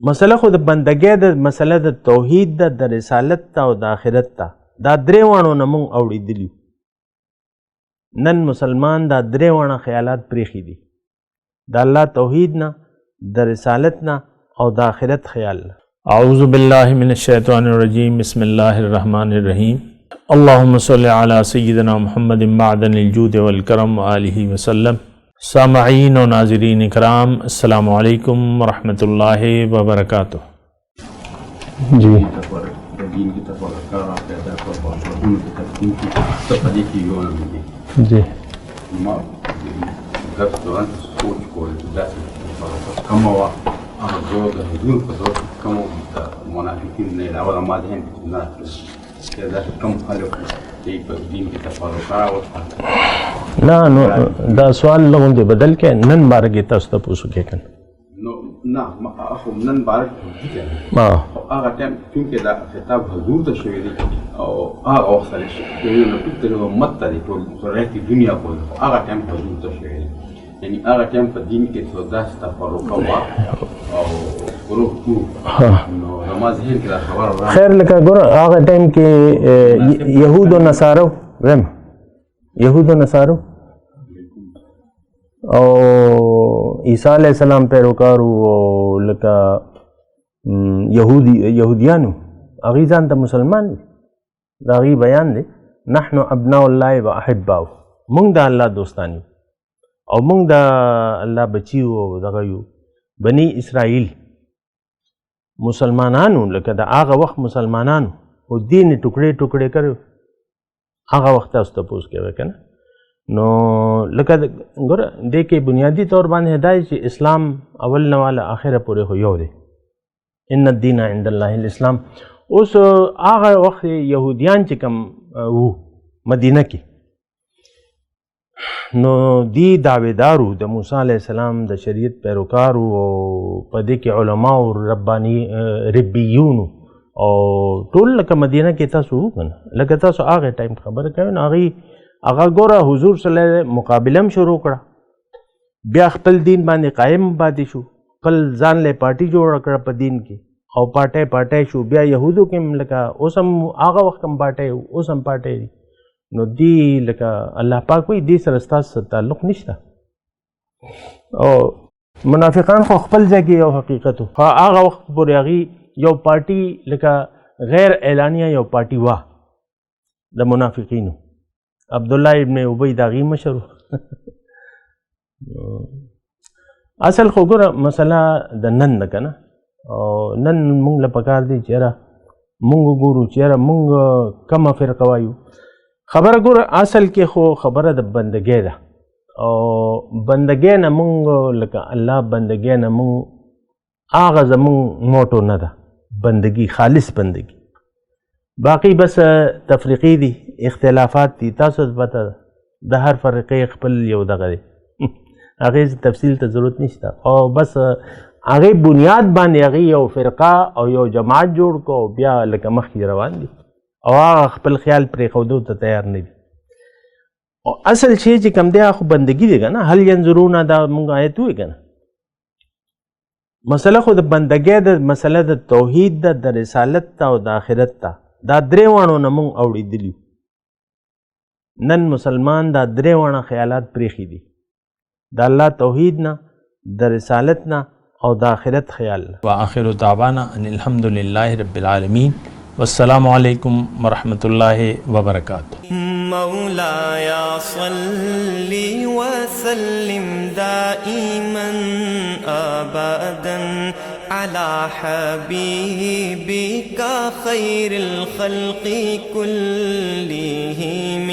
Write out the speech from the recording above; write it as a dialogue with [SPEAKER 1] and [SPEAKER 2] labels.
[SPEAKER 1] مسله خو د بندګۍ د مسله د توحید د رسالت ته او د آخرت ته دا درې واړو نه مونږ اوړېدلي نن مسلمان دا درې واړه خیالات پرېښي دي د الله توحید نه د رسالت نه او د آخرت خیال نه.
[SPEAKER 2] اعوذ باللہ من الشیطان الرجیم بسم اللہ الرحمن الرحیم اللہم صلی علی سیدنا محمد معدن الجود والکرم وآلہ وسلم. سامعین و ناظرین اکرام السلام علیکم ورحمۃ اللہ وبرکاتہ.
[SPEAKER 1] جی جی نه نو دا سوال لغوندې بدل کې نن بارګې تاسو ته پوښو کې کنه
[SPEAKER 3] نه اخو نن بارک هغه ټایم چونکې دا خطاب حضور ته شوی دی او هغه وخت سره شوی نو ټول امت ته دی ټول راتي دنیا کول هغه ټایم حضور ته شوی دی یعنی هغه ټایم په دین کې څو داسې تفرقه وه او ګروپ نو زما ذهن کې دا خبره راغله.
[SPEAKER 1] خیر لکه ګوره هغه ټایم کې یهود و نصارو ویم یهود و نصارو او عیسی علیہ السلام پیروکارو او لکه یهودیانو هغوی ځان ته مسلمان دي د هغوی بیان دی نحن ابناء الله و احباؤه موږ د الله دوستان یو او موږ د الله بچي یو او دغه یو بني اسرائیل مسلمانانو لکه د هغه وخت مسلمانانو خو دین یې ټوکړې ټوکړې کړو هغه وخت تاسو تپوس کوئ که نه نو لکه ګوره دې کې بنیادي طور باندې دا چې اسلام اول نه والا آخره پورې خو یو دی ان الدین عند الله الاسلام. اوس هغه وخت یهودیان چې کوم وو مدینه کې نو دی دعویدارو د موسی علیه السلام د شریعت پیروکارو او په دې کې علماو ربیونو او ټول لکه مدینه کې تاسو وکنه لکه تاسو هغه ټایم خبره کوئ نو هغه ګوره حضور صلی الله علیه مقابله هم شروع کړه بیا خپل دین باندې قایم پاتې شو خپل ځان له پارټي جوړه کړه په دین کې او پارټی شو بیا یهودو کې هم لکه اوس هم هغه وخت هم پارټی اوس هم پارټی دي نو دی لکه الله پاک وایي دې سره ستاسو تعلق نشته او منافقان خو خپل ځای کې یو حقیقت و هغه وخت پورې هغوی یو پارټي لکه غیر اعلانیه یو پارټي وه د منافقینو عبدالله ابن ابی د هغوی مشر اصل خو ګوره مسله د نن ده که نه او نن موږ له پکار دی چې یاره موږ وګورو چې یاره موږ کومه فرقه وایو خبره ګوره اصل کې خو خبره د بندګۍ ده او بندګۍ نه موږ لکه الله بندګۍ نه موږ هغه زموږ موټو نه ده بندګي خالص بندګي باقی بس تفریقی دي اختلافات دي تاسو پته ده د هر فرقې خپل یو دغه دی هغې تفصیل ته ضرورت نشته او بس هغې بنیاد باندې هغې یو فرقه او یو جماعت جوړ کو بیا لکه مخکې روان دي او هغه خپل خیال پرېښودو ته تیار نه دي او اصل شی چې کوم دی هغه خو بندګي دی که نه هل ینظرونه دا مونږ آیت ووایي که نه مسله خو د بندګۍ د مسله د توحید د رسالت ته او د آخرت ته دا درې واړو نه مونږ اوړېدلي نن مسلمان دا درې واړه خیالات پرېښي دي د الله توحید نه د رسالت نه او د آخرت خیال نه.
[SPEAKER 2] وآخر دعوانا ان الحمد للہ رب العالمین والسلام علیکم ورحمۃ اللہ وبرکاتہ.
[SPEAKER 4] مولاي صل وسلم دائما ابدا على حبيبك خير الخلق كلهم